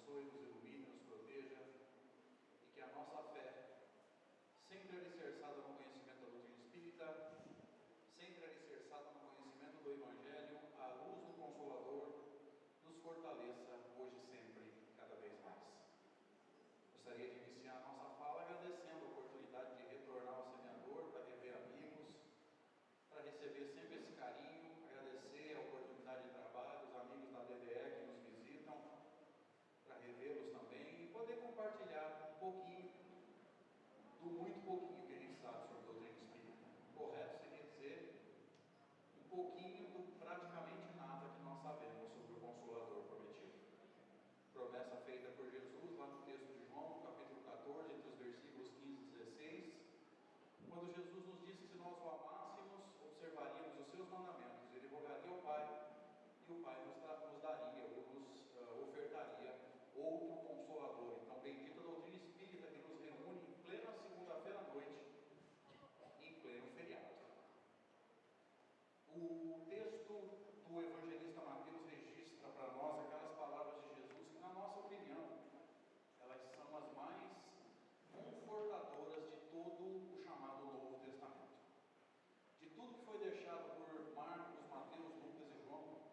abençoe, nos ilumine, nos proteja e que a nossa fé, sempre alicerçada no conhecimento da doutrina espírita, sempre alicerçada no conhecimento do Evangelho, à luz do Consolador, nos fortaleça hoje e sempre, cada vez mais. Gostaria de iniciar a nossa fala agradecendo a oportunidade de retornar ao semeador para rever amigos, para receber sempre esse carinho, agradecer a oportunidade de trabalho, os amigos da DDE que nos visitam, para revê-los também e poder compartilhar um pouquinho do muito pouquinho que a gente sabe sobre a doutrina espírita. Correto seria dizer um pouquinho do praticamente nada que nós sabemos sobre o Consolador prometido. Promessa feita por Jesus lá no texto de João, no capítulo 14, entre os versículos 15 e 16, quando Jesus nos disse que se nós o amássemos, observaríamos os seus mandamentos, ele rogaria ao Pai, e o Pai nos daria, ou nos ofertaria outro Consolador. Então, bendita a doutrina espírita que nos reúne em plena segunda-feira à noite, em pleno feriado. O texto do evangelista Mateus registra para nós aquelas palavras de Jesus que, na nossa opinião, elas são as mais confortadoras de todo o chamado Novo Testamento. De tudo que foi deixado por Marcos, Mateus, Lucas e João,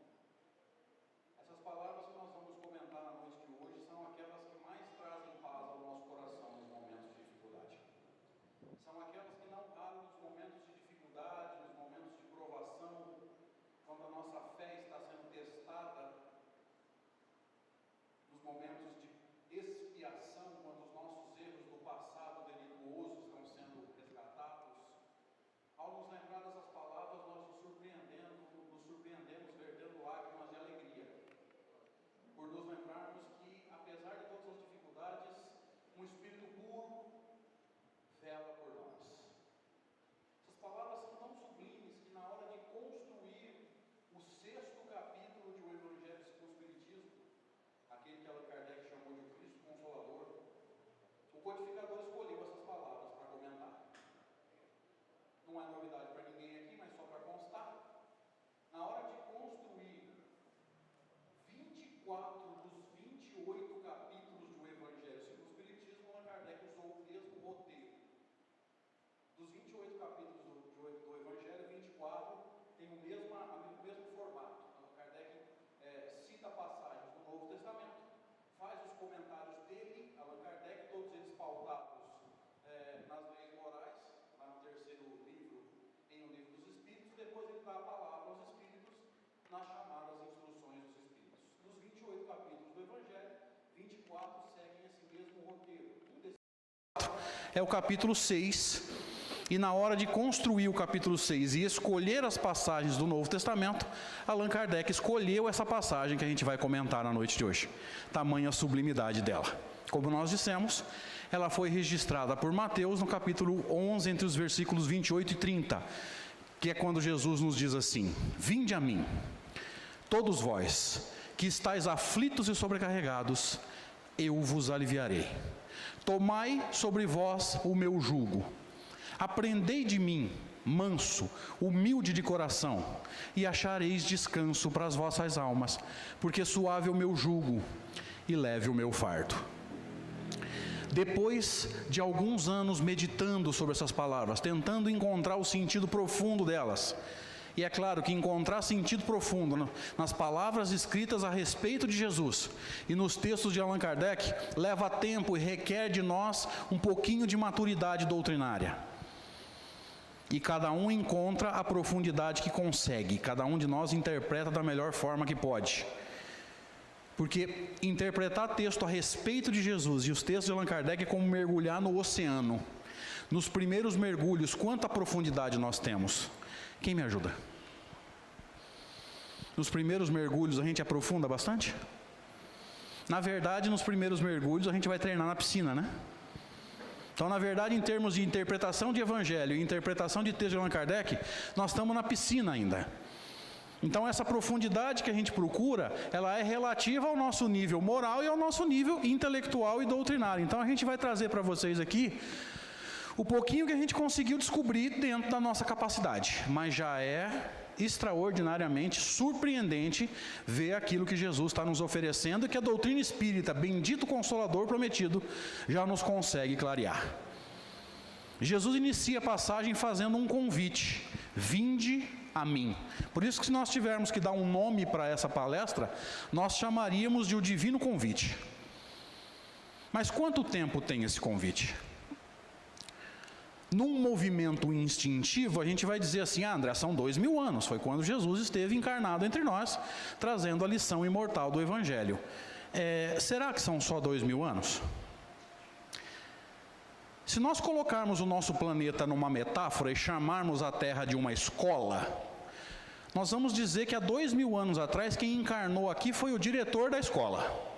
essas palavras que nós vamos comentar na noite de hoje são aquelas que mais trazem paz ao nosso coração nos momentos de dificuldade. São aquelas que não calam nos momentos de dificuldade, nos momentos de provação, quando a nossa fé está sendo testada, nos momentos de expiação, quando os nossos erros do passado delituoso estão sendo resgatados. Ao nos lembrar dessas palavras, nós nos surpreendemos vertendo lágrimas de alegria, por nos lembrarmos que, apesar de todas as dificuldades, um Espírito puro vela por nós. Essas palavras são tão sublimes que, na hora de construir o 6º capítulo de O Evangelho segundo o Espiritismo, aquele que Allan Kardec chamou de Cristo Consolador, o codificador escolheu essas palavras para comentar. Não é novidade para ninguém aqui, mas só para constar. Na hora de construir 24 dos 28 capítulos do Evangelho segundo o Espiritismo, Allan Kardec usou o mesmo roteiro. Dos 28 capítulos do Evangelho, 24 tem o mesmo formato. Allan Kardec cita passagens do Novo Testamento, faz os comentários dele, Allan Kardec, todos eles pautados nas leis morais, lá no 3º livro, em O Livro dos Espíritos. Depois ele dá a palavra aos Espíritos nas chamadas Instruções dos Espíritos. Dos 28 capítulos do Evangelho, 24 seguem esse mesmo roteiro. É o capítulo 6, e na hora de construir o capítulo 6 e escolher as passagens do Novo Testamento, Allan Kardec escolheu essa passagem que a gente vai comentar na noite de hoje. Tamanha a sublimidade dela. Como nós dissemos, ela foi registrada por Mateus no capítulo 11, entre os versículos 28 e 30, que é quando Jesus nos diz assim: Vinde a mim, todos vós que estáis aflitos e sobrecarregados, eu vos aliviarei. Tomai sobre vós o meu jugo. Aprendei de mim, manso, humilde de coração, e achareis descanso para as vossas almas, porque suave é o meu jugo e leve o meu fardo. Depois de alguns anos meditando sobre essas palavras, tentando encontrar o sentido profundo delas, e é claro que encontrar sentido profundo nas palavras escritas a respeito de Jesus e nos textos de Allan Kardec leva tempo e requer de nós um pouquinho de maturidade doutrinária. E cada um encontra a profundidade que consegue, cada um de nós interpreta da melhor forma que pode. Porque interpretar texto a respeito de Jesus e os textos de Allan Kardec é como mergulhar no oceano. Nos primeiros mergulhos, quanta profundidade nós temos? Quem me ajuda? Nos primeiros mergulhos a gente aprofunda bastante? Na verdade, nos primeiros mergulhos a gente vai treinar na piscina, né? Então, na verdade, em termos de interpretação de Evangelho e interpretação de texto de Allan Kardec, nós estamos na piscina ainda. Então, essa profundidade que a gente procura, ela é relativa ao nosso nível moral e ao nosso nível intelectual e doutrinário. Então, a gente vai trazer para vocês aqui o pouquinho que a gente conseguiu descobrir dentro da nossa capacidade, mas já é extraordinariamente surpreendente ver aquilo que Jesus está nos oferecendo e que a doutrina espírita, bendito Consolador prometido, já nos consegue clarear. Jesus inicia a passagem fazendo um convite: vinde a mim. Por isso que, se nós tivermos que dar um nome para essa palestra, nós chamaríamos de o divino convite. Mas quanto tempo tem esse convite? Num movimento instintivo, a gente vai dizer assim: André, são 2000 anos, foi quando Jesus esteve encarnado entre nós, trazendo a lição imortal do Evangelho. Será que são só 2000 anos? Se nós colocarmos o nosso planeta numa metáfora e chamarmos a Terra de uma escola, nós vamos dizer que há 2000 anos atrás, quem encarnou aqui foi o diretor da escola.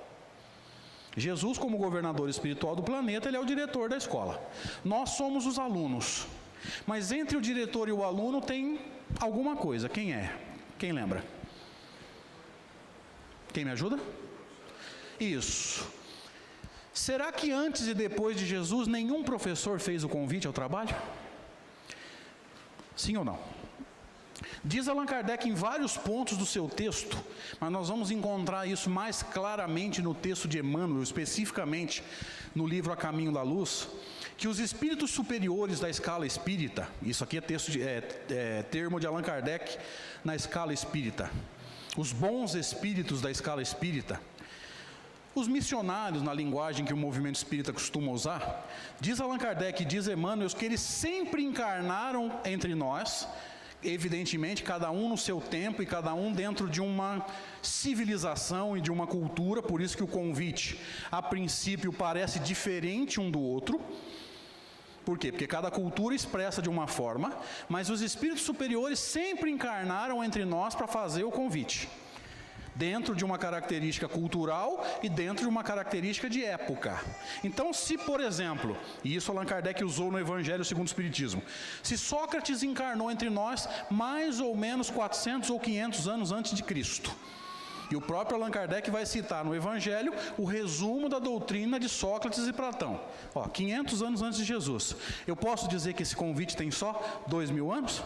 Jesus, como governador espiritual do planeta, ele é o diretor da escola. Nós somos os alunos. Mas entre o diretor e o aluno tem alguma coisa. Quem é? Quem lembra? Quem me ajuda? Isso. Será que antes e depois de Jesus nenhum professor fez o convite ao trabalho? Sim ou não? Diz Allan Kardec em vários pontos do seu texto, mas nós vamos encontrar isso mais claramente no texto de Emmanuel, especificamente no livro A Caminho da Luz, que os espíritos superiores da escala espírita, isso aqui é termo de Allan Kardec na escala espírita, os bons espíritos da escala espírita, os missionários, na linguagem que o movimento espírita costuma usar, diz Allan Kardec e diz Emmanuel que eles sempre encarnaram entre nós, evidentemente cada um no seu tempo e cada um dentro de uma civilização e de uma cultura, por isso que o convite a princípio parece diferente um do outro. Por quê? Porque cada cultura expressa de uma forma, mas os espíritos superiores sempre encarnaram entre nós para fazer o convite, dentro de uma característica cultural e dentro de uma característica de época. Então, se, por exemplo, e isso Allan Kardec usou no Evangelho segundo o Espiritismo, se Sócrates encarnou entre nós mais ou menos 400 ou 500 anos antes de Cristo, e o próprio Allan Kardec vai citar no Evangelho o resumo da doutrina de Sócrates e Platão, 500 anos antes de Jesus, eu posso dizer que esse convite tem só 2000 anos?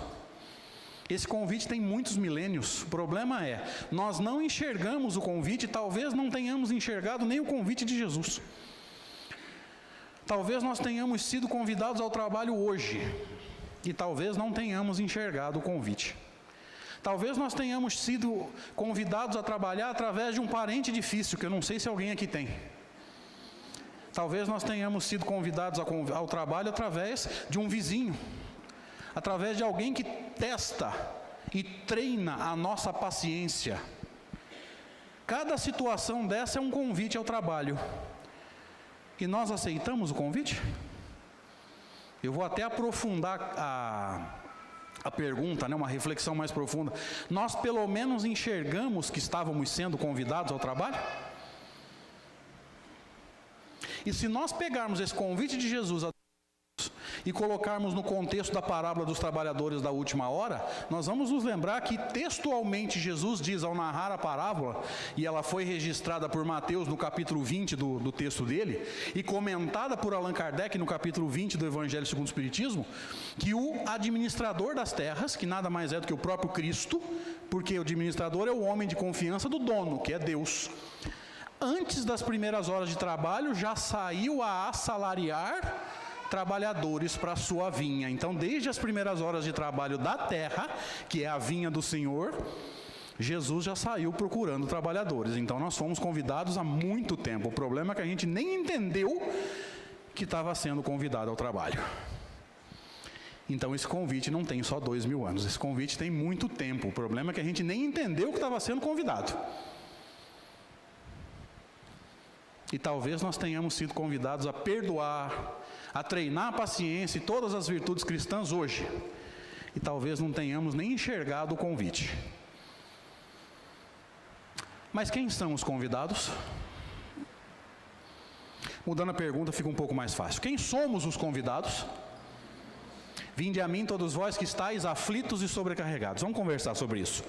Esse convite tem muitos milênios. O problema é, nós não enxergamos o convite, talvez não tenhamos enxergado nem o convite de Jesus. Talvez nós tenhamos sido convidados ao trabalho hoje, e talvez não tenhamos enxergado o convite. Talvez nós tenhamos sido convidados a trabalhar através de um parente difícil, que eu não sei se alguém aqui tem. Talvez nós tenhamos sido convidados ao trabalho através de um vizinho, através de alguém que testa e treina a nossa paciência. Cada situação dessa é um convite ao trabalho. E nós aceitamos o convite? Eu vou até aprofundar a pergunta, uma reflexão mais profunda. Nós pelo menos enxergamos que estávamos sendo convidados ao trabalho? E se nós pegarmos esse convite de Jesus e colocarmos no contexto da parábola dos trabalhadores da última hora, nós vamos nos lembrar que textualmente Jesus diz ao narrar a parábola, e ela foi registrada por Mateus no capítulo 20 do texto dele, e comentada por Allan Kardec no capítulo 20 do Evangelho segundo o Espiritismo, que o administrador das terras, que nada mais é do que o próprio Cristo, porque o administrador é o homem de confiança do dono, que é Deus, antes das primeiras horas de trabalho já saiu a assalariar trabalhadores para a sua vinha. Então, desde as primeiras horas de trabalho da terra, que é a vinha do Senhor, Jesus já saiu procurando trabalhadores. Então, nós fomos convidados há muito tempo. O problema é que a gente nem entendeu que estava sendo convidado ao trabalho. Então, esse convite não tem só 2000 anos. Esse convite tem muito tempo. O problema é que a gente nem entendeu que estava sendo convidado. E talvez nós tenhamos sido convidados a perdoar, a treinar a paciência e todas as virtudes cristãs hoje. E talvez não tenhamos nem enxergado o convite. Mas quem são os convidados? Mudando a pergunta, fica um pouco mais fácil. Quem somos os convidados? Vinde a mim todos vós que estáis aflitos e sobrecarregados. Vamos conversar sobre isso.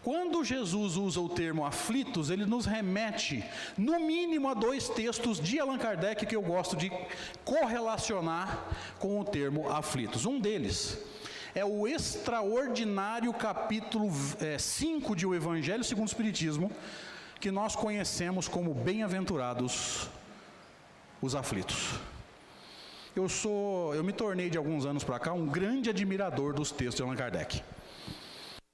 Quando Jesus usa o termo aflitos, ele nos remete, no mínimo, a 2 textos de Allan Kardec que eu gosto de correlacionar com o termo aflitos. Um deles é o extraordinário capítulo 5 de O Evangelho segundo o Espiritismo, que nós conhecemos como Bem-aventurados os aflitos. Eu me tornei de alguns anos para cá um grande admirador dos textos de Allan Kardec.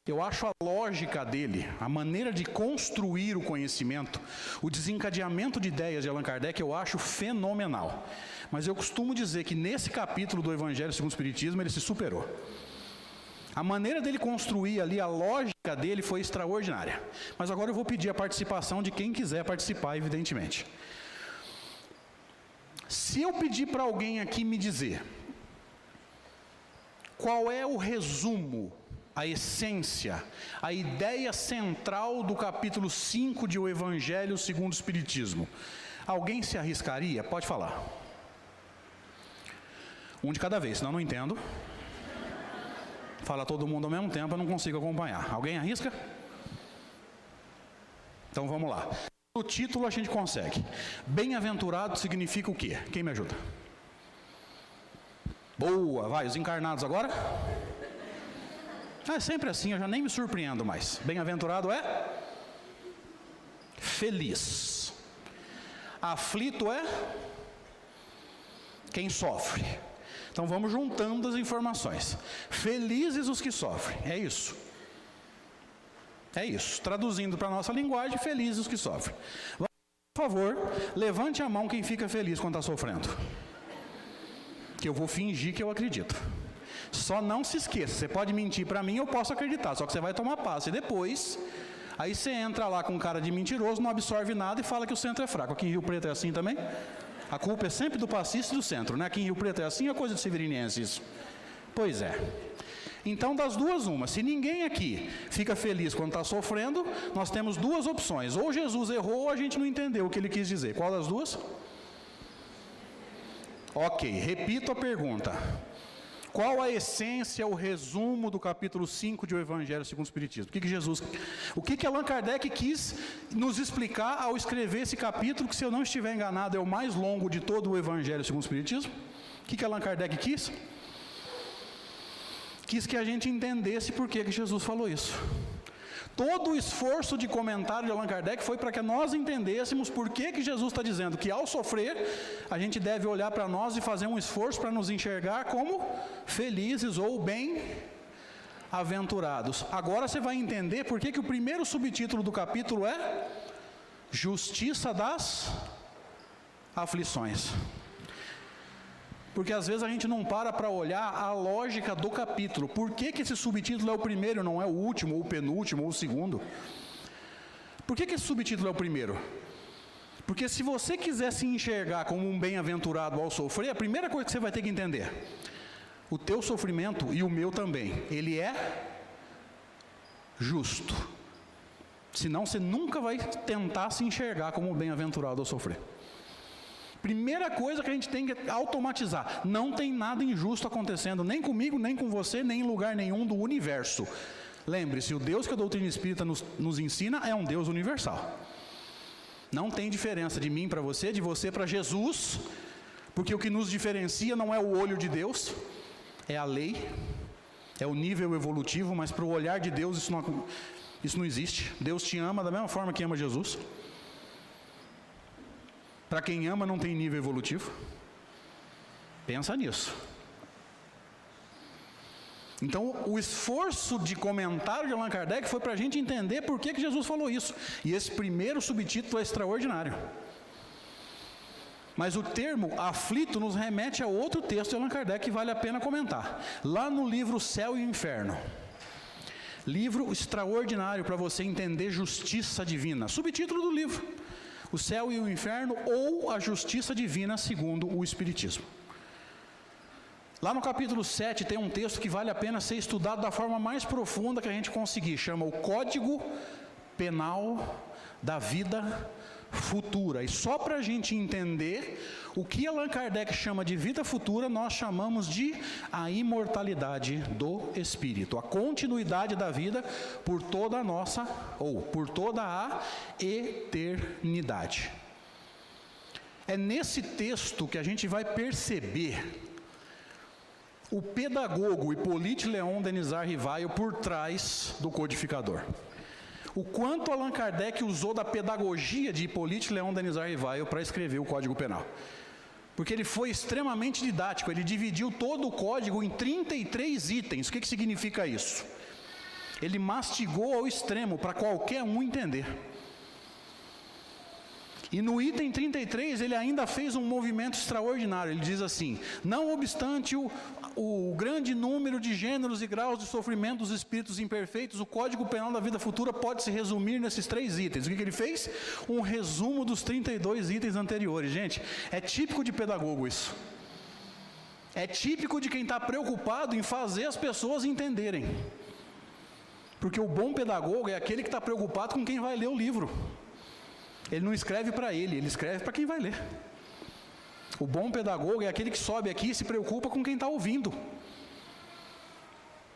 Eu acho a lógica dele, a maneira de construir o conhecimento, o desencadeamento de ideias de Allan Kardec, eu acho fenomenal. Mas eu costumo dizer que nesse capítulo do Evangelho segundo o Espiritismo, ele se superou. A maneira dele construir ali, a lógica dele foi extraordinária. Mas agora eu vou pedir a participação de quem quiser participar, evidentemente. Se eu pedir para alguém aqui me dizer qual é o resumo, a essência, a ideia central do capítulo 5 de O Evangelho segundo o Espiritismo, alguém se arriscaria? Pode falar. Um de cada vez, senão eu não entendo. Fala todo mundo ao mesmo tempo, eu não consigo acompanhar. Alguém arrisca? Então vamos lá. No título a gente consegue. Bem-aventurado significa o quê? Quem me ajuda? Boa, vai, os encarnados agora? É sempre assim, eu já nem me surpreendo mais. Bem-aventurado é feliz. Aflito é quem sofre. Então vamos juntando as informações. Felizes os que sofrem, é isso. É isso. Traduzindo para a nossa linguagem, felizes os que sofrem. Por favor, levante a mão quem fica feliz quando está sofrendo. Que eu vou fingir que eu acredito. Só não se esqueça, você pode mentir para mim, eu posso acreditar, só que você vai tomar passe. E depois, aí você entra lá com cara de mentiroso, não absorve nada e fala que o centro é fraco. Aqui em Rio Preto é assim também? A culpa é sempre do passista e do centro, né? Aqui em Rio Preto é assim, é coisa de severinense isso. Pois é. Então, das duas, uma. Se ninguém aqui fica feliz quando está sofrendo, nós temos duas opções. Ou Jesus errou ou a gente não entendeu o que ele quis dizer. Qual das duas? Ok, repito a pergunta. Qual a essência, o resumo do capítulo 5 de O Evangelho segundo o Espiritismo? O que Allan Kardec quis nos explicar ao escrever esse capítulo, que, se eu não estiver enganado, é o mais longo de todo o Evangelho segundo o Espiritismo? O que Allan Kardec quis? Quis que a gente entendesse por que Jesus falou isso. Todo o esforço de comentário de Allan Kardec foi para que nós entendêssemos por que Jesus está dizendo que, ao sofrer, a gente deve olhar para nós e fazer um esforço para nos enxergar como felizes ou bem-aventurados. Agora você vai entender por que o primeiro subtítulo do capítulo é Justiça das Aflições. Porque às vezes a gente não para olhar a lógica do capítulo. Por que esse subtítulo é o primeiro, não é o último, ou o penúltimo, ou o segundo? Por que esse subtítulo é o primeiro? Porque se você quiser se enxergar como um bem-aventurado ao sofrer, a primeira coisa que você vai ter que entender: o teu sofrimento e o meu também, ele é justo. Senão você nunca vai tentar se enxergar como um bem-aventurado ao sofrer. Primeira coisa que a gente tem que automatizar: não tem nada injusto acontecendo, nem comigo, nem com você, nem em lugar nenhum do universo. Lembre-se, o Deus que a doutrina espírita nos ensina é um Deus universal. Não tem diferença de mim para você, de você para Jesus, porque o que nos diferencia não é o olho de Deus, é a lei, é o nível evolutivo, mas para o olhar de Deus isso não existe. Deus te ama da mesma forma que ama Jesus. Para quem ama não tem nível evolutivo. Pensa nisso. Então, o esforço de comentário de Allan Kardec foi para a gente entender por que Jesus falou isso. E esse primeiro subtítulo é extraordinário. Mas o termo aflito nos remete a outro texto de Allan Kardec que vale a pena comentar. Lá no livro Céu e Inferno. Livro extraordinário para você entender justiça divina. Subtítulo do livro: O Céu e o Inferno, ou a Justiça Divina segundo o Espiritismo. Lá no capítulo 7 tem um texto que vale a pena ser estudado da forma mais profunda que a gente conseguir. Chama o Código Penal da Vida Futura. E só para a gente entender o que Allan Kardec chama de vida futura, nós chamamos de a imortalidade do espírito. A continuidade da vida por toda a nossa, ou por toda a eternidade. É nesse texto que a gente vai perceber o pedagogo Hippolyte Léon Denisard Rivaio por trás do codificador. O quanto Allan Kardec usou da pedagogia de Hippolyte Léon Denisard Rivaio para escrever o Código Penal. Porque ele foi extremamente didático, ele dividiu todo o código em 33 itens. O que significa isso? Ele mastigou ao extremo para qualquer um entender. E no item 33 ele ainda fez um movimento extraordinário. Ele diz assim: não obstante o grande número de gêneros e graus de sofrimento dos espíritos imperfeitos, o Código Penal da vida futura pode se resumir nesses 3 itens. O que ele fez? Um resumo dos 32 itens anteriores. Gente, é típico de pedagogo isso. É típico de quem está preocupado em fazer as pessoas entenderem. Porque o bom pedagogo é aquele que está preocupado com quem vai ler o livro. Ele não escreve para ele escreve para quem vai ler. O bom pedagogo é aquele que sobe aqui e se preocupa com quem está ouvindo. O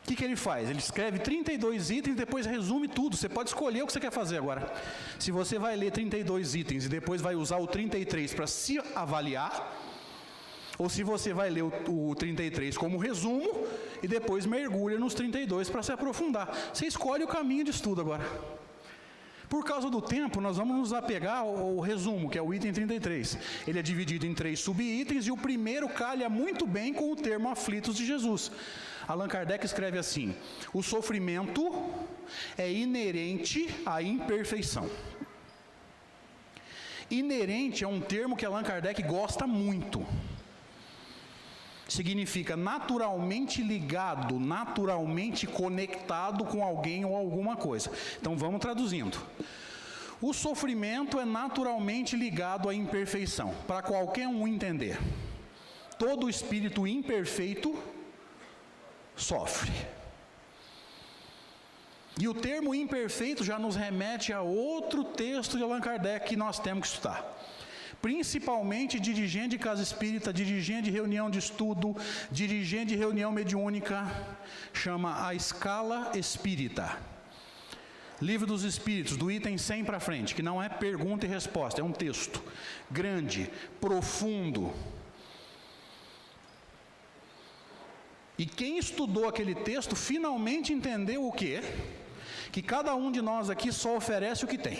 que ele faz? Ele escreve 32 itens e depois resume tudo. Você pode escolher o que você quer fazer agora. Se você vai ler 32 itens e depois vai usar o 33 para se avaliar, ou se você vai ler o 33 como resumo e depois mergulha nos 32 para se aprofundar. Você escolhe o caminho de estudo agora. Por causa do tempo, nós vamos nos apegar ao resumo, que é o item 33. Ele é dividido em 3 subitens e o primeiro calha muito bem com o termo aflitos de Jesus. Allan Kardec escreve assim: o sofrimento é inerente à imperfeição. Inerente é um termo que Allan Kardec gosta muito. Significa naturalmente ligado, naturalmente conectado com alguém ou alguma coisa. Então vamos traduzindo. O sofrimento é naturalmente ligado à imperfeição, para qualquer um entender. Todo espírito imperfeito sofre. E o termo imperfeito já nos remete a outro texto de Allan Kardec que nós temos que estudar. Principalmente dirigente de casa espírita, dirigente de reunião de estudo, dirigente de reunião mediúnica, chama A Escala Espírita. Livro dos Espíritos, do item 100 para frente, que não é pergunta e resposta, é um texto grande, profundo. E quem estudou aquele texto finalmente entendeu o quê? Que cada um de nós aqui só oferece o que tem.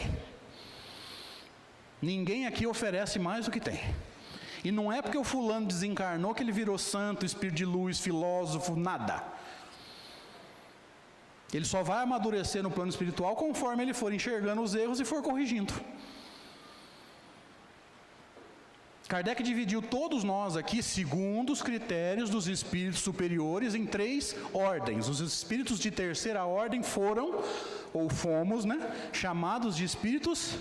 Ninguém aqui oferece mais do que tem. E não é porque o fulano desencarnou que ele virou santo, espírito de luz, filósofo, nada. Ele só vai amadurecer no plano espiritual conforme ele for enxergando os erros e for corrigindo. Kardec dividiu todos nós aqui, segundo os critérios dos espíritos superiores, em 3 ordens. Os espíritos de terceira ordem foram, ou fomos, chamados de espíritos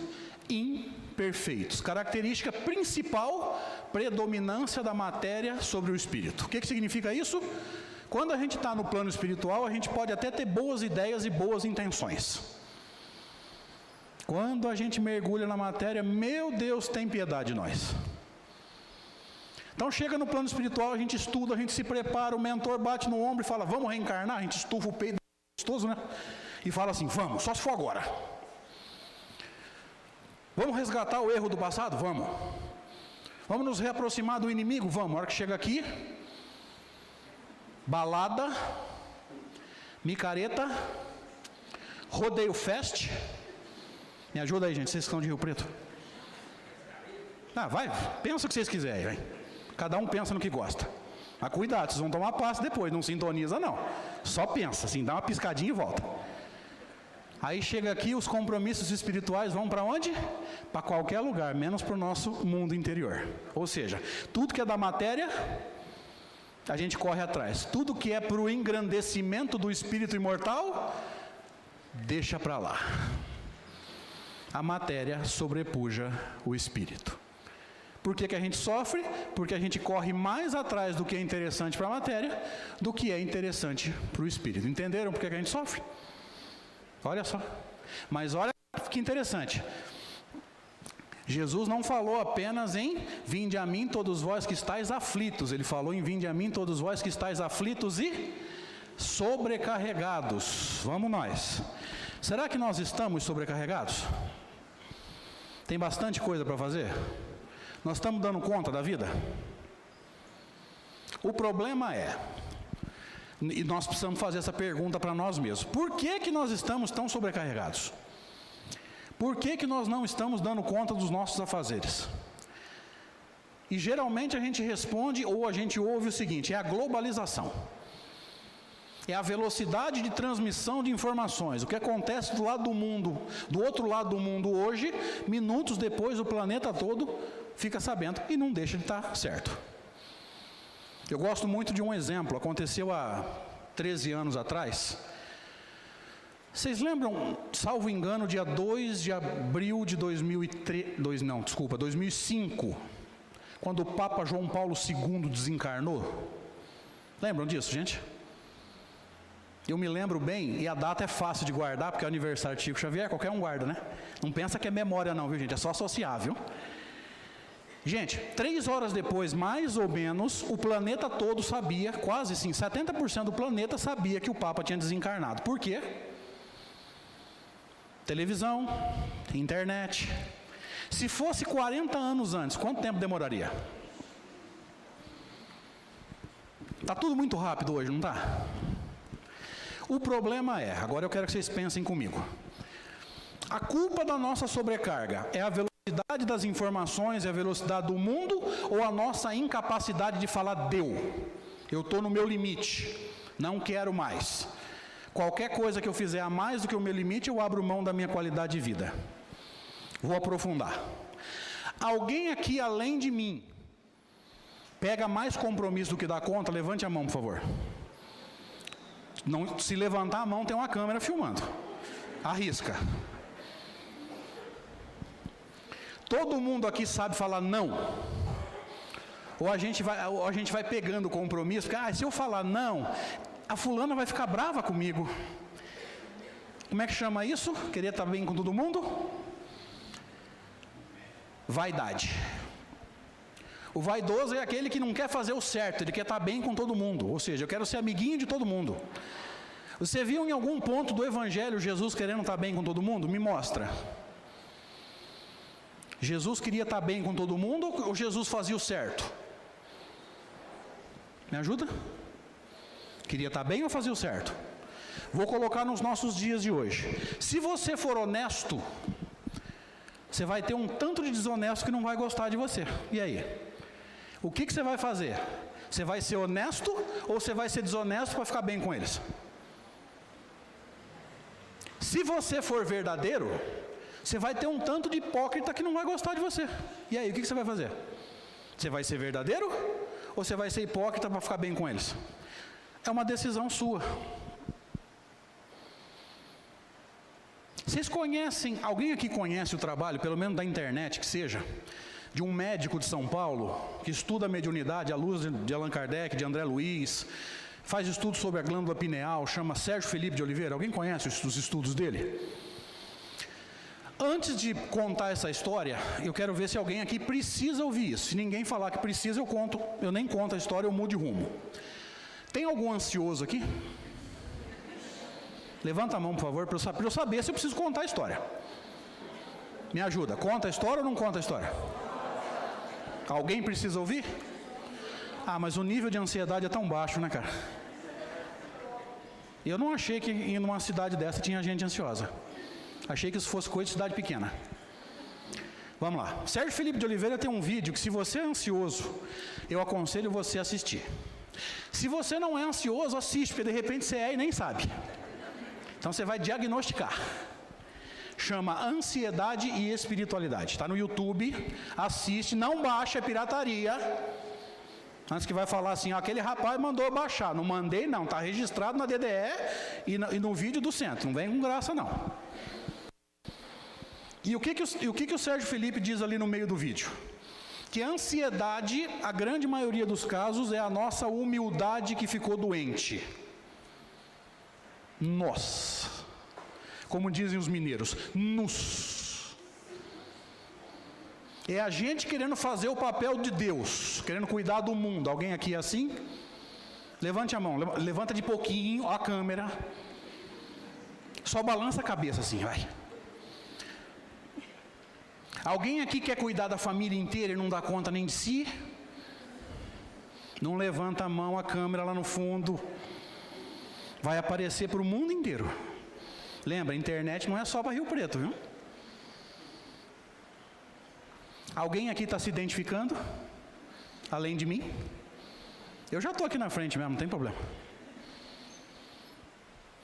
imperfeitos. Característica principal, predominância da matéria sobre o espírito. O que significa isso? Quando a gente está no plano espiritual, a gente pode até ter boas ideias e boas intenções. Quando a gente mergulha na matéria, meu Deus, tem piedade de nós. Então chega no plano espiritual, a gente estuda, a gente se prepara, o mentor bate no ombro e fala: vamos reencarnar? A gente estufa o peito gostoso, e fala assim: vamos, só se for agora. Vamos resgatar o erro do passado? Vamos. Vamos nos reaproximar do inimigo? Vamos. A hora que chega aqui, balada, micareta, rodeio fest. Me ajuda aí, gente, vocês que estão de Rio Preto. Vai, pensa o que vocês quiserem, vai. Cada um pensa no que gosta. Mas cuidado, vocês vão tomar passe depois, não sintoniza não. Só pensa, assim, dá uma piscadinha e volta. Aí chega aqui, os compromissos espirituais vão para onde? Para qualquer lugar, menos para o nosso mundo interior. Ou seja, tudo que é da matéria, a gente corre atrás. Tudo que é para o engrandecimento do espírito imortal, deixa para lá. A matéria sobrepuja o espírito. Por que a gente sofre? Porque a gente corre mais atrás do que é interessante para a matéria, do que é interessante para o espírito. Entenderam por que a gente sofre? Olha só. Mas olha que interessante. Jesus não falou apenas em vinde a mim todos vós que estáis aflitos. Ele falou em vinde a mim todos vós que estáis aflitos e sobrecarregados. Vamos nós. Será que nós estamos sobrecarregados? Tem bastante coisa para fazer? Nós estamos dando conta da vida? O problema é, E nós precisamos fazer essa pergunta para nós mesmos. Por que nós estamos tão sobrecarregados? Por que nós não estamos dando conta dos nossos afazeres? E geralmente a gente responde, ou a gente ouve o seguinte: é a globalização. É a velocidade de transmissão de informações. O que acontece do lado do mundo, do outro lado do mundo hoje, minutos depois o planeta todo fica sabendo e não deixa de estar certo. Eu gosto muito de um exemplo, aconteceu há 13 anos atrás. Vocês lembram, salvo engano, dia 2 de abril de 2005, quando o Papa João Paulo II desencarnou? Lembram disso, gente? Eu me lembro bem, e a data é fácil de guardar, porque é o aniversário de Chico Xavier, qualquer um guarda, né? Não pensa que é memória não, viu gente? É só associar, viu? Gente, 3 horas depois, mais ou menos, o planeta todo sabia, quase sim, 70% do planeta sabia que o Papa tinha desencarnado. Por quê? Televisão, internet. Se fosse 40 anos antes, quanto tempo demoraria? Está tudo muito rápido hoje, não está? O problema é, agora eu quero que vocês pensem comigo. A culpa da nossa sobrecarga é a velocidade das informações e a velocidade do mundo, ou a nossa incapacidade de falar deu? Eu estou no meu limite, não quero mais. Qualquer coisa que eu fizer a mais do que o meu limite, eu abro mão da minha qualidade de vida. Vou aprofundar. Alguém aqui além de mim pega mais compromisso do que dá conta? Levante a mão, por favor. Não, se levantar a mão, tem uma câmera filmando. Arrisca. Todo mundo aqui sabe falar não? Ou a gente vai pegando compromisso, porque se eu falar não, a fulana vai ficar brava comigo. Como é que chama isso? Querer estar bem com todo mundo? Vaidade. O vaidoso é aquele que não quer fazer o certo, ele quer estar bem com todo mundo. Ou seja, eu quero ser amiguinho de todo mundo. Você viu em algum ponto do Evangelho Jesus querendo estar bem com todo mundo? Me mostra. Jesus queria estar bem com todo mundo ou Jesus fazia o certo? Me ajuda? Queria estar bem ou fazia o certo? Vou colocar nos nossos dias de hoje. Se você for honesto, você vai ter um tanto de desonesto que não vai gostar de você. E aí? O que você vai fazer? Você vai ser honesto ou você vai ser desonesto para ficar bem com eles? Se você for verdadeiro, você vai ter um tanto de hipócrita que não vai gostar de você. E aí, o que você vai fazer? Você vai ser verdadeiro ou você vai ser hipócrita para ficar bem com eles? É uma decisão sua. Vocês conhecem, alguém aqui conhece o trabalho, pelo menos da internet que seja, de um médico de São Paulo, que estuda a mediunidade à luz de Allan Kardec, de André Luiz, faz estudos sobre a glândula pineal, chama Sérgio Felipe de Oliveira? Alguém conhece os estudos dele? Antes de contar essa história, eu quero ver se alguém aqui precisa ouvir isso. Se ninguém falar que precisa, eu nem conto a história, eu mudo de rumo. Tem algum ansioso aqui? Levanta a mão, por favor, para eu saber se eu preciso contar a história. Me ajuda, conta a história ou não conta a história? Alguém precisa ouvir? Mas o nível de ansiedade é tão baixo, né, cara? Eu não achei que em uma cidade dessa tinha gente ansiosa. Achei que isso fosse coisa de cidade pequena. Vamos lá. Sérgio Felipe de Oliveira tem um vídeo que, se você é ansioso, eu aconselho você a assistir. Se você não é ansioso, assiste, porque de repente você é e nem sabe. Então você vai diagnosticar. Chama Ansiedade e Espiritualidade. Está no YouTube, assiste, não baixa, é pirataria. Antes que vai falar assim, aquele rapaz mandou baixar. Não mandei não, está registrado na DDE e no vídeo do centro. Não vem com graça não. E o que o Sérgio Felipe diz ali no meio do vídeo? Que a ansiedade, a grande maioria dos casos, é a nossa humildade que ficou doente. Nós, como dizem os mineiros, nos. É a gente querendo fazer o papel de Deus, querendo cuidar do mundo. Alguém aqui é assim? Levante a mão, levanta de pouquinho a câmera. Só balança a cabeça assim, vai. Alguém aqui quer cuidar da família inteira e não dá conta nem de si? Não levanta a mão, a câmera lá no fundo. vai aparecer para o mundo inteiro. Lembra, a internet não é só para Rio Preto, viu? Alguém aqui está se identificando? Além de mim? Eu já estou aqui na frente mesmo, não tem problema.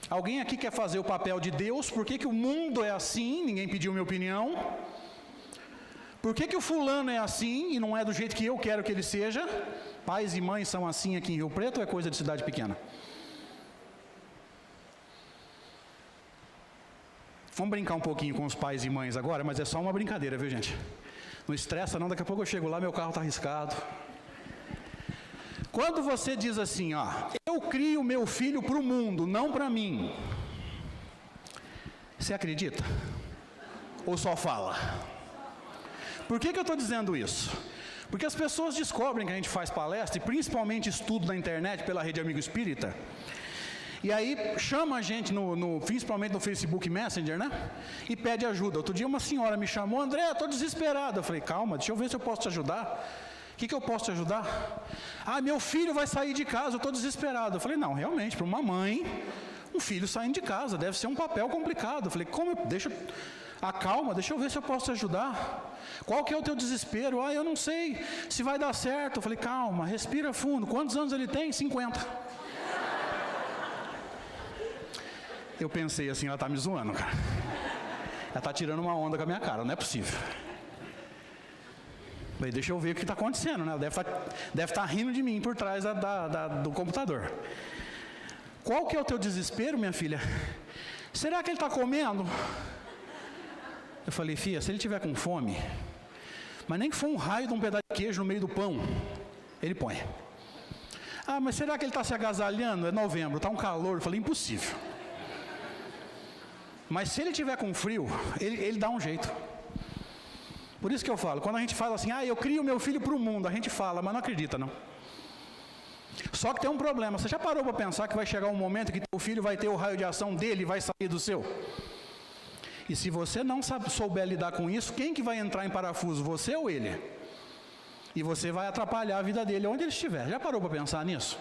Alguém aqui quer fazer o papel de Deus? Por que o mundo é assim? Ninguém pediu minha opinião. Por que o fulano é assim e não é do jeito que eu quero que ele seja? Pais e mães são assim aqui em Rio Preto ou é coisa de cidade pequena? Vamos brincar um pouquinho com os pais e mães agora, mas é só uma brincadeira, viu, gente? Não estressa não, daqui a pouco eu chego lá, meu carro está arriscado. Quando você diz assim, ó, eu crio meu filho para o mundo, não para mim. Você acredita? Ou só fala? Por que eu estou dizendo isso? Porque as pessoas descobrem que a gente faz palestra, e principalmente estudo na internet pela Rede Amigo Espírita, e aí chama a gente, principalmente no Facebook Messenger, né? E pede ajuda. Outro dia uma senhora me chamou, André, estou desesperada. Eu falei, calma, deixa eu ver se eu posso te ajudar. O que eu posso te ajudar? Ah, meu filho vai sair de casa, eu estou desesperado. Eu falei, não, realmente, para uma mãe, um filho saindo de casa, deve ser um papel complicado. Eu falei, acalma, deixa eu ver se eu posso te ajudar. Qual que é o teu desespero? Ah, eu não sei se vai dar certo. Eu falei, calma, respira fundo. Quantos anos ele tem? 50. Eu pensei assim, ela está me zoando, cara. Ela está tirando uma onda com a minha cara, não é possível. Falei, deixa eu ver o que está acontecendo, né? Ela deve estar rindo de mim por trás do computador. Qual que é o teu desespero, minha filha? Será que ele está comendo? Eu falei, filha, se ele tiver com fome, mas nem que for um raio de um pedaço de queijo no meio do pão, ele põe. Ah, mas será que ele está se agasalhando? É novembro, está um calor. Eu falei, impossível. Mas se ele tiver com frio, ele dá um jeito. Por isso que eu falo, quando a gente fala assim, eu crio meu filho para o mundo, a gente fala, mas não acredita não. Só que tem um problema, você já parou para pensar que vai chegar um momento que teu filho vai ter o raio de ação dele e vai sair do seu? E se você não souber lidar com isso, quem que vai entrar em parafuso, você ou ele? E você vai atrapalhar a vida dele onde ele estiver. Já parou para pensar nisso?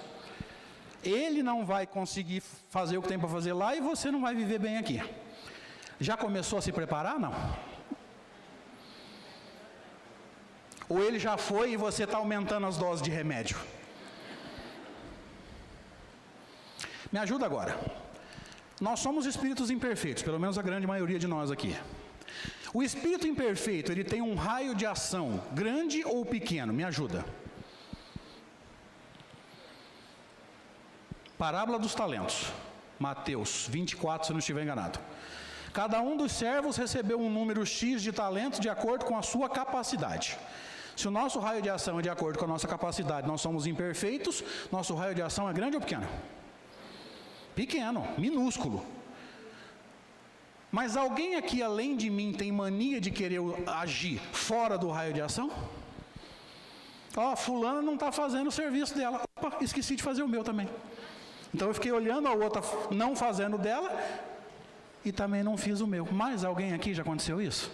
Ele não vai conseguir fazer o que tem para fazer lá e você não vai viver bem aqui. Já começou a se preparar? Não. Ou ele já foi e você está aumentando as doses de remédio? Me ajuda agora. Nós somos espíritos imperfeitos, pelo menos a grande maioria de nós aqui. O espírito imperfeito, ele tem um raio de ação, grande ou pequeno? Me ajuda. Parábola dos talentos. Mateus 24, se eu não estiver enganado. Cada um dos servos recebeu um número X de talentos de acordo com a sua capacidade. Se o nosso raio de ação é de acordo com a nossa capacidade, nós somos imperfeitos, nosso raio de ação é grande ou pequeno? Pequeno, minúsculo. Mas alguém aqui, além de mim, tem mania de querer agir fora do raio de ação? Fulana não está fazendo o serviço dela. Opa, esqueci de fazer o meu também. Então eu fiquei olhando a outra não fazendo dela e também não fiz o meu. Mas alguém aqui já aconteceu isso?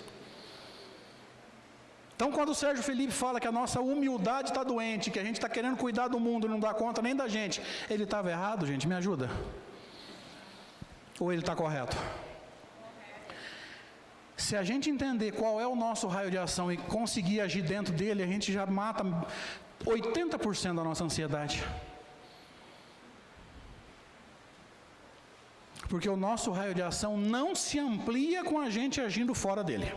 Então quando o Sérgio Felipe fala que a nossa humildade está doente, que a gente está querendo cuidar do mundo e não dá conta nem da gente, ele estava errado, gente? Me ajuda. Ou ele está correto? Se a gente entender qual é o nosso raio de ação e conseguir agir dentro dele, a gente já mata 80% da nossa ansiedade. Porque o nosso raio de ação não se amplia com a gente agindo fora dele.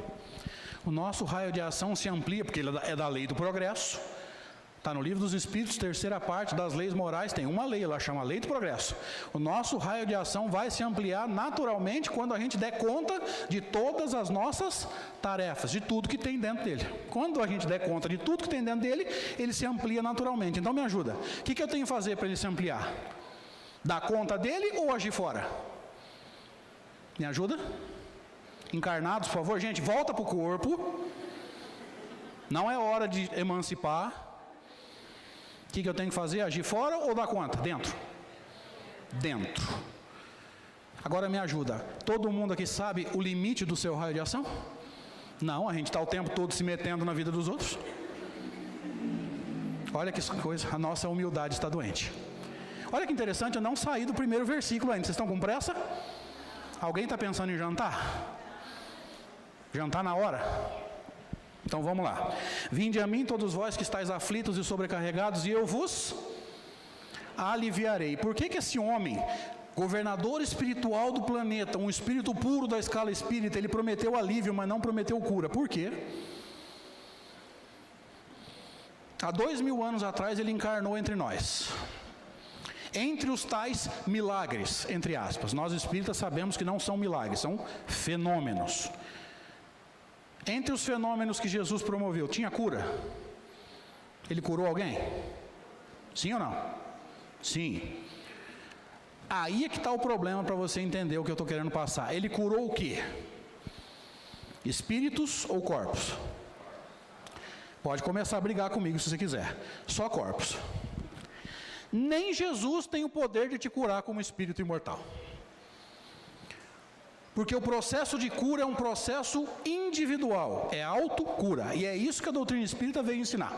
O nosso raio de ação se amplia, porque ele é da lei do progresso. Está no Livro dos Espíritos, terceira parte das leis morais, tem uma lei, ela chama Lei do Progresso. O nosso raio de ação vai se ampliar naturalmente quando a gente der conta de todas as nossas tarefas, de tudo que tem dentro dele. Quando a gente der conta de tudo que tem dentro dele, ele se amplia naturalmente. Então me ajuda. O que eu tenho que fazer para ele se ampliar? Dar conta dele ou agir fora? Me ajuda? Encarnados, por favor, gente, volta para o corpo. Não é hora de emancipar. O que eu tenho que fazer? Agir fora ou dar conta? Dentro. Dentro. Agora me ajuda. Todo mundo aqui sabe o limite do seu raio de ação? Não, a gente está o tempo todo se metendo na vida dos outros. Olha que coisa, a nossa humildade está doente. Olha que interessante, eu não saí do primeiro versículo ainda. Vocês estão com pressa? Alguém está pensando em jantar? Jantar na hora? Então vamos lá. Vinde a mim todos vós que estáis aflitos e sobrecarregados, e eu vos aliviarei. Por que esse homem, governador espiritual do planeta, um espírito puro da escala espírita, ele prometeu alívio, mas não prometeu cura? Por quê? Há 2000 anos atrás ele encarnou entre nós. Entre os tais milagres, entre aspas, nós espíritas sabemos que não são milagres, são fenômenos. Entre os fenômenos que Jesus promoveu, tinha cura? Ele curou alguém? Sim ou não? Sim. Aí é que está o problema para você entender o que eu estou querendo passar. Ele curou o quê? Espíritos ou corpos? Pode começar a brigar comigo se você quiser. Só corpos. Nem Jesus tem o poder de te curar como espírito imortal. Porque o processo de cura é um processo individual, é autocura. E é isso que a doutrina espírita veio ensinar.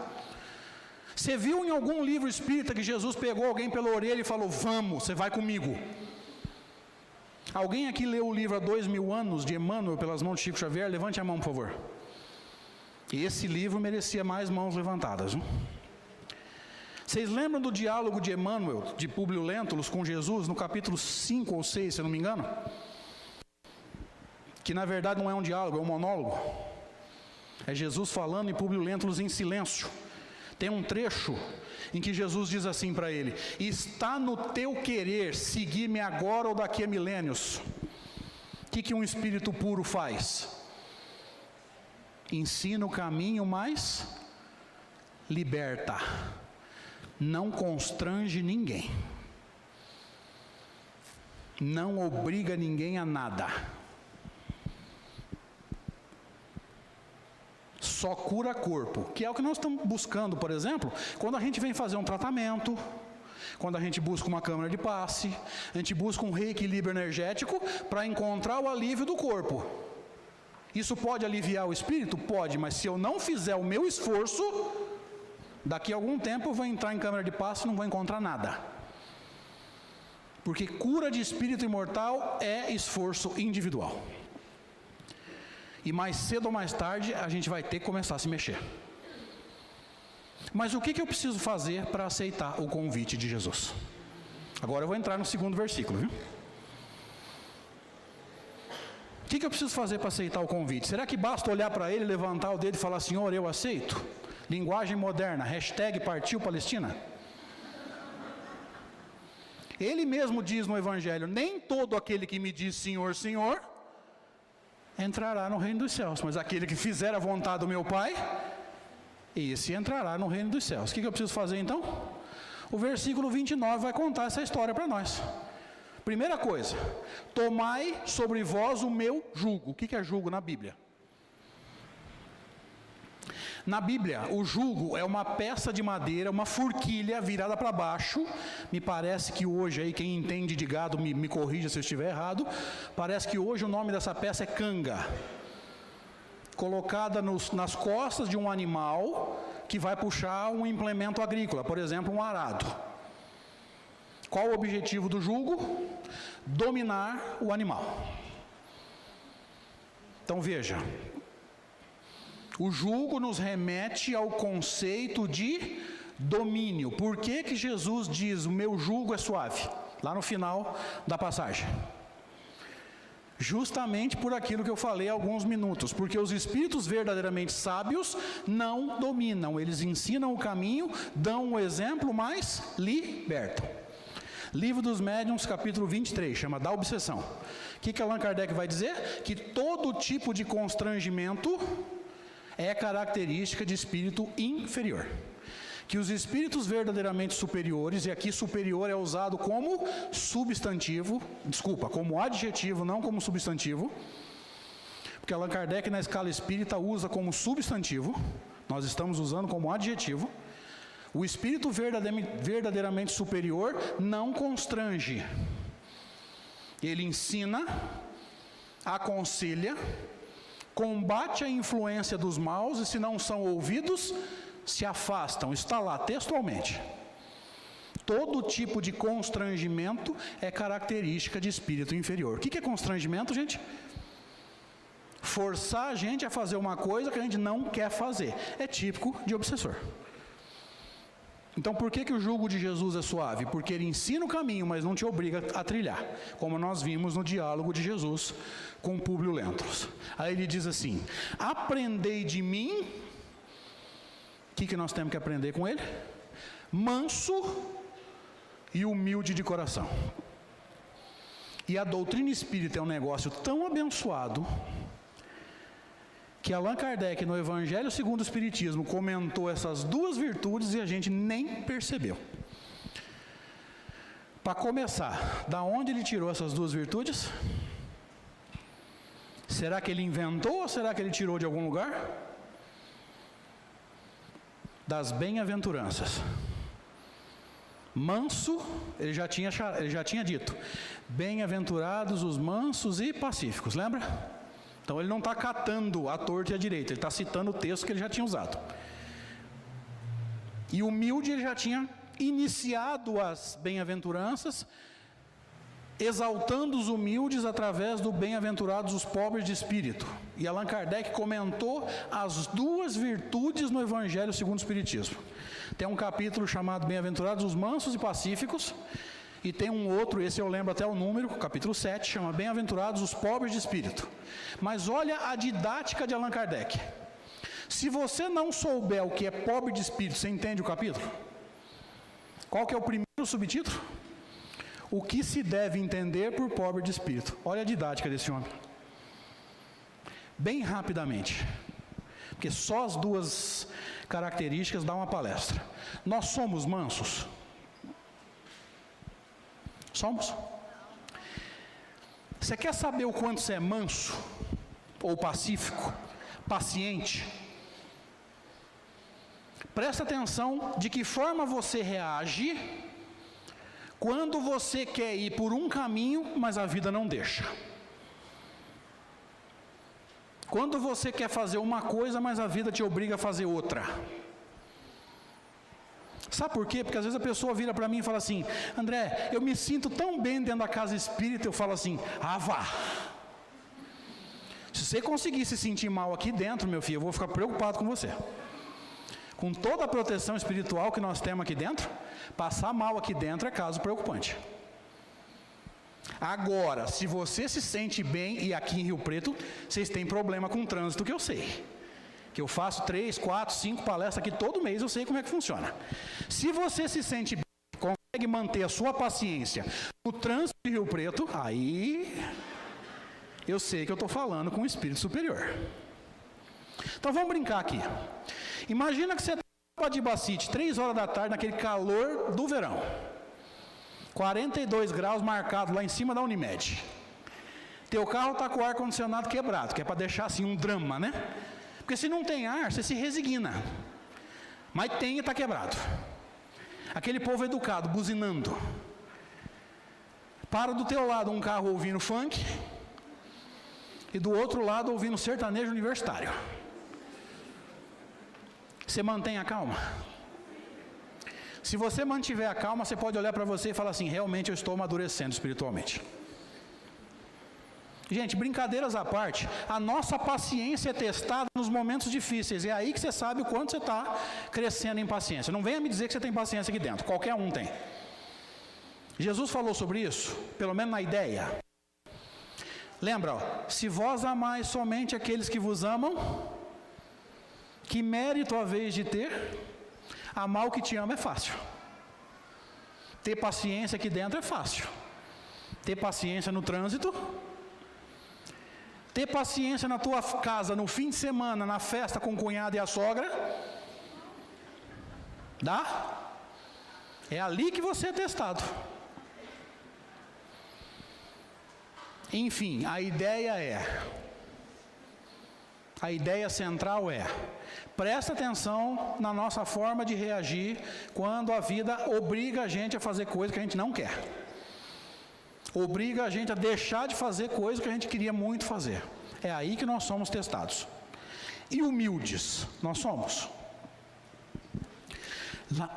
Você viu em algum livro espírita que Jesus pegou alguém pela orelha e falou, vamos, você vai comigo? Alguém aqui leu o livro há 2000 anos de Emmanuel pelas mãos de Chico Xavier? Levante a mão, por favor. Esse livro merecia mais mãos levantadas. Não? Vocês lembram do diálogo de Emmanuel, de Públio Lentulus com Jesus, no capítulo 5 ou 6, se eu não me engano? Que na verdade não é um diálogo, é um monólogo. É Jesus falando e Públio Lentulus em silêncio. Tem um trecho em que Jesus diz assim para ele, está no teu querer seguir-me agora ou daqui a milênios. O que um espírito puro faz? Ensina o caminho, mas liberta. Não constrange ninguém. Não obriga ninguém a nada. Só cura corpo, que é o que nós estamos buscando, por exemplo, quando a gente vem fazer um tratamento, quando a gente busca uma câmara de passe, a gente busca um reequilíbrio energético para encontrar o alívio do corpo. Isso pode aliviar o espírito? Pode, mas se eu não fizer o meu esforço, daqui a algum tempo eu vou entrar em câmara de passe e não vou encontrar nada. Porque cura de espírito imortal é esforço individual. E mais cedo ou mais tarde a gente vai ter que começar a se mexer. Mas o que eu preciso fazer para aceitar o convite de Jesus? Agora eu vou entrar no segundo versículo, viu? O que eu preciso fazer para aceitar o convite? Será que basta olhar para ele, levantar o dedo e falar, Senhor, eu aceito? Linguagem moderna, hashtag partiu Palestina? Ele mesmo diz no Evangelho, nem todo aquele que me diz Senhor, Senhor, entrará no reino dos céus, mas aquele que fizer a vontade do meu Pai, esse entrará no reino dos céus. O que eu preciso fazer então? O versículo 29 vai contar essa história para nós. Primeira coisa, tomai sobre vós o meu jugo. O que é jugo na Bíblia? Na Bíblia, o jugo é uma peça de madeira, uma forquilha virada para baixo. Me parece que hoje, aí, quem entende de gado me corrija se eu estiver errado. Parece que hoje o nome dessa peça é canga. Colocada nas costas de um animal que vai puxar um implemento agrícola, por exemplo, um arado. Qual o objetivo do jugo? Dominar o animal. Então veja, o jugo nos remete ao conceito de domínio. Por que Jesus diz, o meu jugo é suave? Lá no final da passagem. Justamente por aquilo que eu falei há alguns minutos. Porque os espíritos verdadeiramente sábios não dominam. Eles ensinam o caminho, dão o exemplo, mas libertam. Livro dos Médiuns, capítulo 23, chama Da Obsessão. O que Allan Kardec vai dizer? Que todo tipo de constrangimento é característica de espírito inferior. Que os espíritos verdadeiramente superiores, e aqui superior é usado como substantivo, como adjetivo, não como substantivo, porque Allan Kardec na escala espírita usa como substantivo, nós estamos usando como adjetivo. O espírito verdadeiramente superior não constrange. Ele ensina, aconselha, combate a influência dos maus, e se não são ouvidos, se afastam. Está lá textualmente. Todo tipo de constrangimento é característica de espírito inferior. O que é constrangimento, gente? Forçar a gente a fazer uma coisa que a gente não quer fazer. É típico de obsessor. Então, por que o jugo de Jesus é suave? Porque ele ensina o caminho, mas não te obriga a trilhar. Como nós vimos no diálogo de Jesus com Públio Lentulus. Aí ele diz assim: aprendei de mim. O que nós temos que aprender com ele? Manso e humilde de coração. E a doutrina espírita é um negócio tão abençoado que Allan Kardec, no Evangelho segundo o Espiritismo, comentou essas duas virtudes e a gente nem percebeu. Para começar, da onde ele tirou essas duas virtudes? Será que ele inventou ou será que ele tirou de algum lugar? Das bem-aventuranças. Manso, ele já tinha dito, bem-aventurados os mansos e pacíficos, lembra? Então ele não está catando a torta e a direita, ele está citando o texto que ele já tinha usado. E humilde, ele já tinha iniciado as bem-aventuranças, exaltando os humildes através do bem-aventurados os pobres de espírito. E Allan Kardec comentou as duas virtudes no Evangelho segundo o Espiritismo. Tem um capítulo chamado Bem-aventurados os mansos e pacíficos, e tem um outro, esse eu lembro até o número, capítulo 7, chama Bem-aventurados os pobres de espírito. Mas olha a didática de Allan Kardec. Se você não souber o que é pobre de espírito, você entende o capítulo? Qual que é o primeiro subtítulo? O que se deve entender por pobre de espírito. Olha a didática desse homem. Bem rapidamente. Porque só as duas características dão uma palestra. Nós somos mansos? Somos? Você quer saber o quanto você é manso? Ou pacífico? Paciente? Presta atenção de que forma você reage quando você quer ir por um caminho, mas a vida não deixa. Quando você quer fazer uma coisa, mas a vida te obriga a fazer outra. Sabe por quê? Porque às vezes a pessoa vira para mim e fala assim: André, eu me sinto tão bem dentro da casa espírita. Eu falo assim: ah, vá. Se você conseguir se sentir mal aqui dentro, meu filho, eu vou ficar preocupado com você. Com toda a proteção espiritual que nós temos aqui dentro, passar mal aqui dentro é caso preocupante. Agora, se você se sente bem, e aqui em Rio Preto, vocês têm problema com o trânsito, que eu sei. Que eu faço 3, 4, 5 palestras aqui todo mês, eu sei como é que funciona. Se você se sente bem, consegue manter a sua paciência no trânsito de Rio Preto, aí eu sei que eu estou falando com o espírito superior. Então vamos brincar aqui. Imagina que você está de Bacite, 3 horas da tarde, naquele calor do verão. 42 graus marcado lá em cima da Unimed. Teu carro está com o ar-condicionado quebrado, que é para deixar assim um drama, né? Porque se não tem ar, você se resigna. Mas tem e está quebrado. Aquele povo educado, buzinando. Para do teu lado um carro ouvindo funk, e do outro lado ouvindo sertanejo universitário. Você mantém a calma? Se você mantiver a calma, você pode olhar para você e falar assim: realmente eu estou amadurecendo espiritualmente. Gente, brincadeiras à parte, a nossa paciência é testada nos momentos difíceis. É aí que você sabe o quanto você está crescendo em paciência. Não venha me dizer que você tem paciência aqui dentro, qualquer um tem. Jesus falou sobre isso, pelo menos na ideia. Lembra, ó, se vós amais somente aqueles que vos amam, que mérito haveis de ter? Amar o que te ama é fácil. Ter paciência aqui dentro é fácil. Ter paciência no trânsito. Ter paciência na tua casa no fim de semana, na festa com o cunhado e a sogra. Dá? É ali que você é testado. Enfim, a ideia central é: presta atenção na nossa forma de reagir quando a vida obriga a gente a fazer coisa que a gente não quer. Obriga a gente a deixar de fazer coisa que a gente queria muito fazer. É aí que nós somos testados. E humildes, nós somos.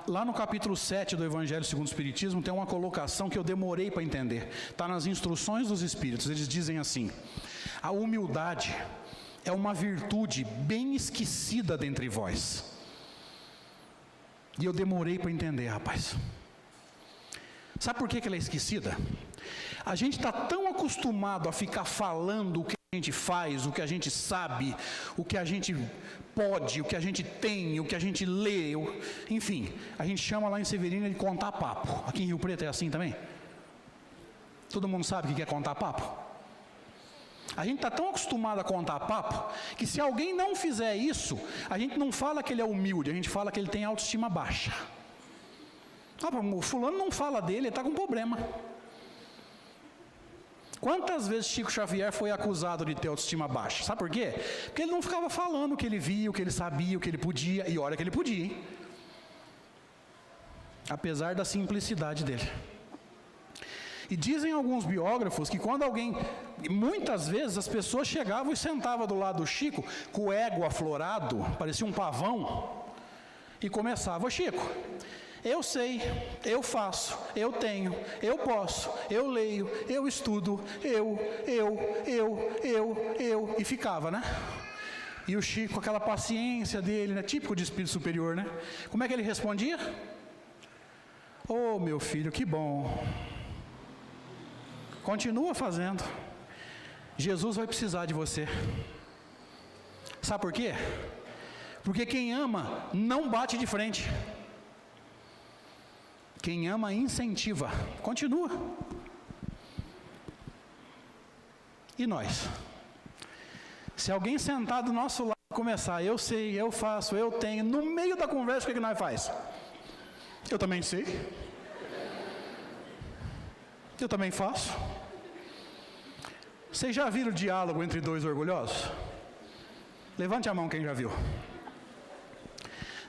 Lá no capítulo 7 do Evangelho segundo o Espiritismo, tem uma colocação que eu demorei para entender. Está nas instruções dos Espíritos. Eles dizem assim: a humildade é uma virtude bem esquecida dentre vós. E eu demorei para entender, rapaz. Sabe por que ela é esquecida? A gente está tão acostumado a ficar falando o que a gente faz, o que a gente sabe, o que a gente pode, o que a gente tem, o que a gente lê, enfim, a gente chama lá em Severina de contar papo. Aqui em Rio Preto é assim também? Todo mundo sabe o que é contar papo? A gente está tão acostumado a contar papo, que se alguém não fizer isso, a gente não fala que ele é humilde, a gente fala que ele tem autoestima baixa. O fulano não fala dele, ele está com problema. Quantas vezes Chico Xavier foi acusado de ter autoestima baixa? Sabe por quê? Porque ele não ficava falando o que ele via, o que ele sabia, o que ele podia, e olha que ele podia, hein? Apesar da simplicidade dele. E dizem alguns biógrafos que quando alguém, muitas vezes as pessoas chegavam e sentavam do lado do Chico, com o ego aflorado, parecia um pavão, e começava: Chico, eu sei, eu faço, eu tenho, eu posso, eu leio, eu estudo, e ficava, né? E o Chico, aquela paciência dele, né? Típico de espírito superior, né? Como é que ele respondia? Oh, meu filho, que bom. Continua fazendo. Jesus vai precisar de você. Sabe por quê? Porque quem ama não bate de frente. Quem ama incentiva. Continua. E nós? Se alguém sentar do nosso lado começar: eu sei, eu faço, eu tenho, no meio da conversa, o que nós faz? Eu também sei. Eu também faço. Vocês já viram o diálogo entre dois orgulhosos? Levante a mão quem já viu.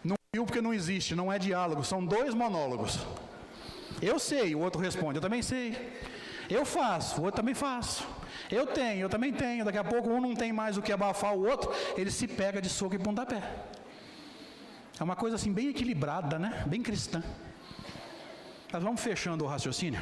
Não viu porque não existe, não é diálogo, são dois monólogos. Eu sei, o outro responde: eu também sei. Eu faço, o outro também faço. Eu tenho, eu também tenho. Daqui a pouco um não tem mais o que abafar o outro, ele se pega de soco e pontapé. É uma coisa assim bem equilibrada, né? Bem cristã. Mas vamos fechando o raciocínio.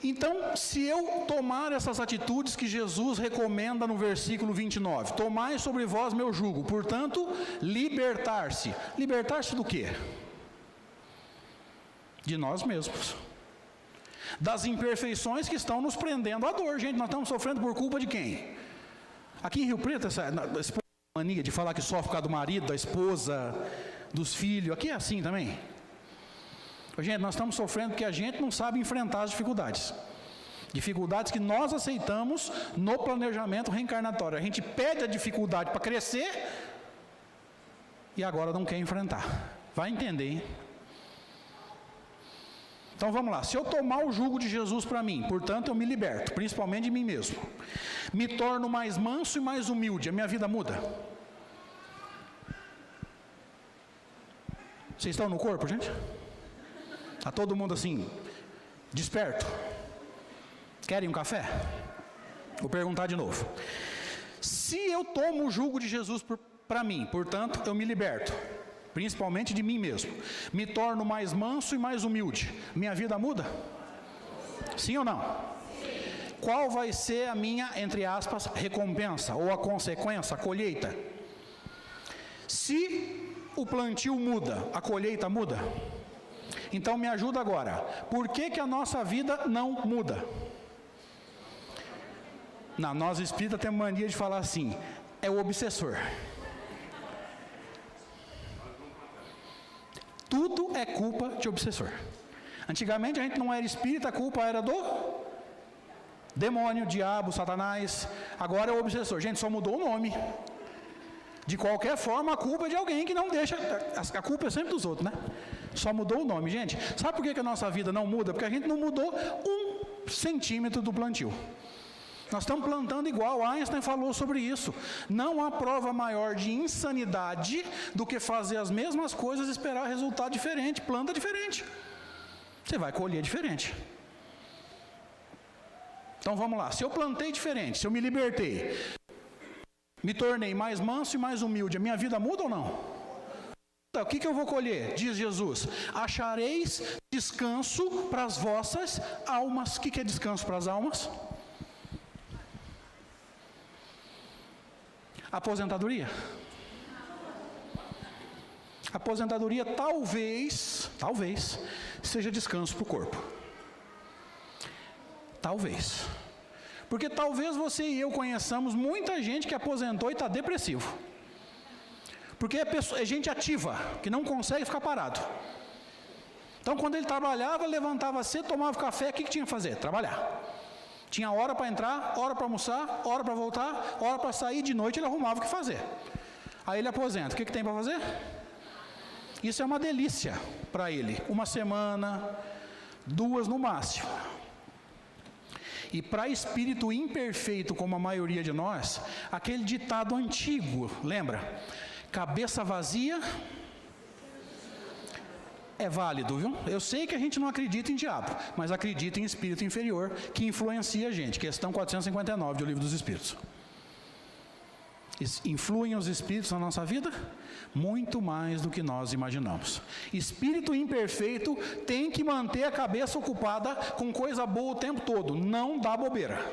Então, se eu tomar essas atitudes que Jesus recomenda no versículo 29, tomai sobre vós meu jugo, portanto, libertar-se. Libertar-se do quê? De nós mesmos. Das imperfeições que estão nos prendendo à dor. Gente, nós estamos sofrendo por culpa de quem? Aqui em Rio Preto, essa mania de falar que sofre por causa do marido, da esposa, dos filhos, aqui é assim também. Gente, nós estamos sofrendo porque a gente não sabe enfrentar as dificuldades. Dificuldades que nós aceitamos no planejamento reencarnatório. A gente pede a dificuldade para crescer e agora não quer enfrentar. Vai entender, hein? Então vamos lá. Se eu tomar o jugo de Jesus para mim, portanto eu me liberto, principalmente de mim mesmo. Me torno mais manso e mais humilde. A minha vida muda. Vocês estão no corpo, gente? Está todo mundo assim, desperto? Querem um café? Vou perguntar de novo. Se eu tomo o jugo de Jesus para mim, portanto, eu me liberto, principalmente de mim mesmo, me torno mais manso e mais humilde, minha vida muda? Sim ou não? Sim. Qual vai ser a minha, entre aspas, recompensa, ou a consequência, a colheita? Se o plantio muda, a colheita muda? Então me ajuda agora. Por que a nossa vida não muda? Nós espíritas temos mania de falar assim: é o obsessor. Tudo é culpa de obsessor. Antigamente a gente não era espírita, a culpa era do demônio, diabo, satanás. Agora é o obsessor. Gente, só mudou o nome. De qualquer forma, a culpa é de alguém que não deixa. A culpa é sempre dos outros, né? Só mudou o nome, gente. Sabe por que a nossa vida não muda? Porque a gente não mudou 1 centímetro do plantio. Nós estamos plantando igual. Einstein falou sobre isso. Não há prova maior de insanidade do que fazer as mesmas coisas e esperar resultado diferente. Planta diferente. Você vai colher diferente. Então vamos lá. Se eu plantei diferente, se eu me libertei, me tornei mais manso e mais humilde, a minha vida muda ou não? O que eu vou colher? Diz Jesus: achareis descanso para as vossas almas. O que é descanso para as almas? Aposentadoria. Aposentadoria talvez seja descanso para o corpo. Talvez. Porque talvez você e eu conheçamos muita gente que aposentou e está depressivo. Porque é gente ativa, que não consegue ficar parado. Então, quando ele trabalhava, levantava cedo, tomava café, o que tinha que fazer? Trabalhar. Tinha hora para entrar, hora para almoçar, hora para voltar, hora para sair, de noite ele arrumava o que fazer. Aí ele aposenta. O que tem para fazer? Isso é uma delícia para ele. 1 semana, 2 no máximo. E para espírito imperfeito, como a maioria de nós, aquele ditado antigo, lembra? Cabeça vazia é válido, viu? Eu sei que a gente não acredita em diabo, mas acredita em espírito inferior que influencia a gente. Questão 459 do Livro dos Espíritos. Influem os espíritos na nossa vida? Muito mais do que nós imaginamos. Espírito imperfeito tem que manter a cabeça ocupada com coisa boa o tempo todo. Não dá bobeira.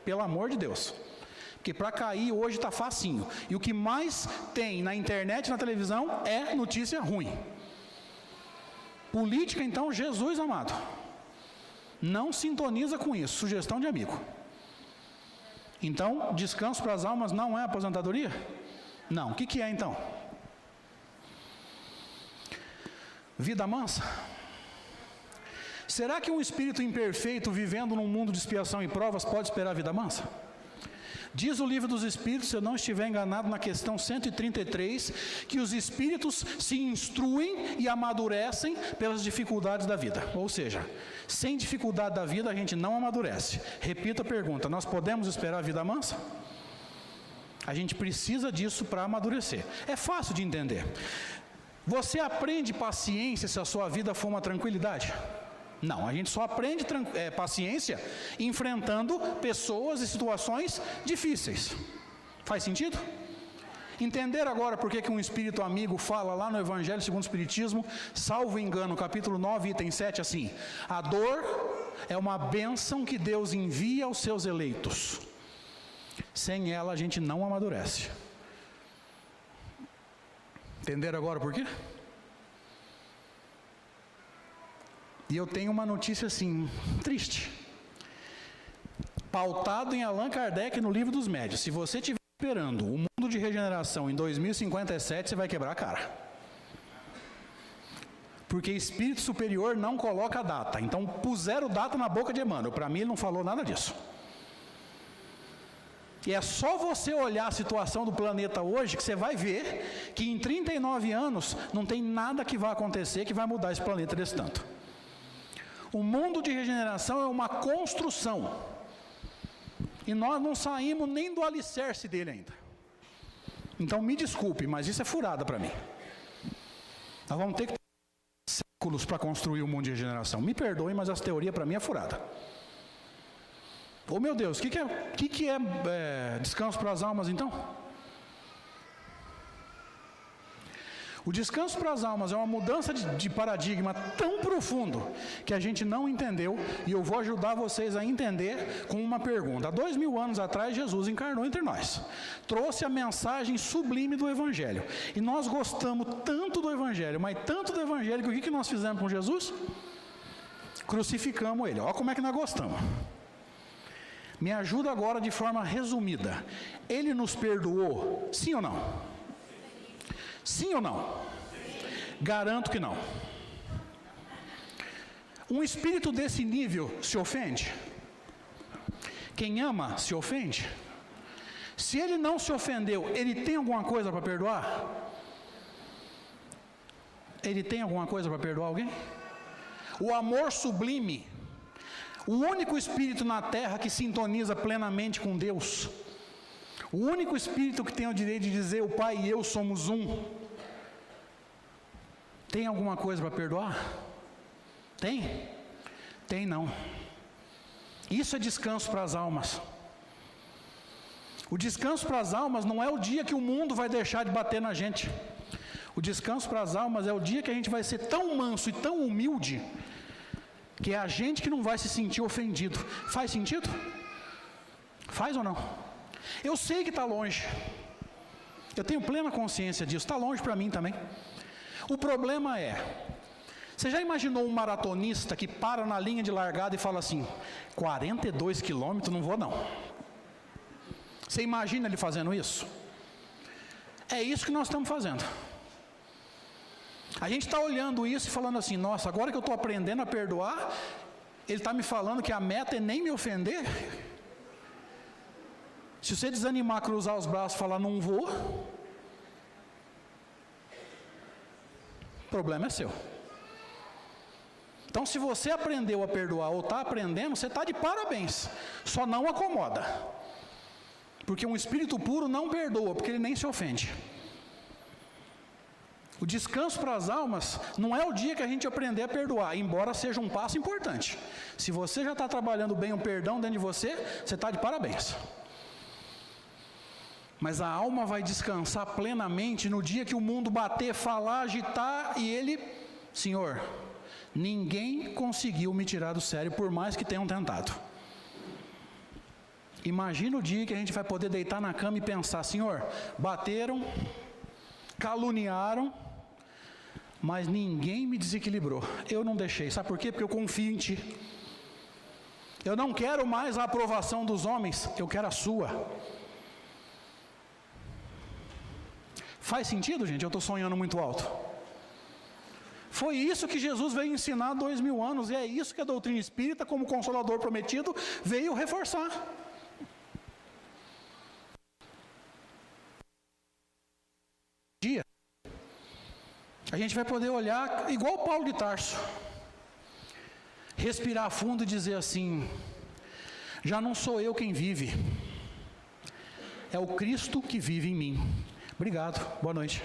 Pelo amor de Deus. Porque para cair hoje está facinho. E o que mais tem na internet e na televisão é notícia ruim. Política, então, Jesus amado. Não sintoniza com isso. Sugestão de amigo. Então, descanso para as almas não é aposentadoria? Não. O que é então? Vida mansa? Será que um espírito imperfeito vivendo num mundo de expiação e provas pode esperar a vida mansa? Diz o Livro dos Espíritos, se eu não estiver enganado, na questão 133, que os espíritos se instruem e amadurecem pelas dificuldades da vida. Ou seja, sem dificuldade da vida a gente não amadurece. Repito a pergunta: nós podemos esperar a vida mansa? A gente precisa disso para amadurecer. É fácil de entender. Você aprende paciência se a sua vida for uma tranquilidade? Não, a gente só aprende paciência enfrentando pessoas e situações difíceis. Faz sentido? Entender agora por que um espírito amigo fala lá no Evangelho segundo o Espiritismo, salvo engano, capítulo 9, item 7, assim: a dor é uma bênção que Deus envia aos seus eleitos. Sem ela a gente não amadurece. Entenderam agora por quê? E eu tenho uma notícia assim, triste. Pautado em Allan Kardec no Livro dos Médiuns. Se você estiver esperando o mundo de regeneração em 2057, você vai quebrar a cara. Porque espírito superior não coloca data. Então puseram data na boca de Emmanuel. Para mim ele não falou nada disso. E é só você olhar a situação do planeta hoje que você vai ver que em 39 anos não tem nada que vai acontecer que vai mudar esse planeta desse tanto. O mundo de regeneração é uma construção. E nós não saímos nem do alicerce dele ainda. Então me desculpe, mas isso é furada para mim. Nós vamos ter que ter séculos para construir o mundo de regeneração. Me perdoem, mas essa teoria para mim é furada. Oh meu Deus, o que é descanso para as almas então? O descanso para as almas é uma mudança de paradigma tão profundo que a gente não entendeu, e eu vou ajudar vocês a entender com uma pergunta. Há 2000 anos atrás, Jesus encarnou entre nós, trouxe a mensagem sublime do Evangelho, e nós gostamos tanto do Evangelho, mas tanto do Evangelho, que o que nós fizemos com Jesus? Crucificamos ele. Olha como é que nós gostamos. Me ajuda agora de forma resumida. Ele nos perdoou, sim ou não? Sim ou não? Garanto que não. Um espírito desse nível se ofende? Quem ama se ofende? Se ele não se ofendeu, ele tem alguma coisa para perdoar? Ele tem alguma coisa para perdoar alguém? O amor sublime, o único espírito na terra que sintoniza plenamente com Deus, o único espírito que tem o direito de dizer o Pai e eu somos um, tem alguma coisa para perdoar? Tem? Tem não. Isso é descanso para as almas. O descanso para as almas não é o dia que o mundo vai deixar de bater na gente. O descanso para as almas é o dia que a gente vai ser tão manso e tão humilde, que é a gente que não vai se sentir ofendido. Faz sentido? Faz ou não? Eu sei que está longe. Eu tenho plena consciência disso. Está longe para mim também. O problema é, você já imaginou um maratonista que para na linha de largada e fala assim, 42 quilômetros, não vou não. Você imagina ele fazendo isso? É isso que nós estamos fazendo. A gente está olhando isso e falando assim, nossa, agora que eu estou aprendendo a perdoar, ele está me falando que a meta é nem me ofender. Se você desanimar, cruzar os braços e falar não vou, o problema é seu. Então, se você aprendeu a perdoar ou está aprendendo, você está de parabéns. Só não acomoda. Porque um espírito puro não perdoa, porque ele nem se ofende. O descanso para as almas não é o dia que a gente aprender a perdoar, embora seja um passo importante. Se você já está trabalhando bem o perdão dentro de você, você está de parabéns. Mas a alma vai descansar plenamente no dia que o mundo bater, falar, agitar e ele, Senhor, ninguém conseguiu me tirar do sério por mais que tenham tentado. Imagina o dia que a gente vai poder deitar na cama e pensar, Senhor, bateram, caluniaram, mas ninguém me desequilibrou. Eu não deixei. Sabe por quê? Porque eu confio em Ti. Eu não quero mais a aprovação dos homens, eu quero a Sua. Faz sentido, gente? Eu estou sonhando muito alto. Foi isso que Jesus veio ensinar há 2000 anos, e é isso que a doutrina espírita, como Consolador prometido, veio reforçar. Dia, a gente vai poder olhar igual Paulo de Tarso, respirar fundo e dizer assim, já não sou eu quem vive, é o Cristo que vive em mim. Obrigado, boa noite.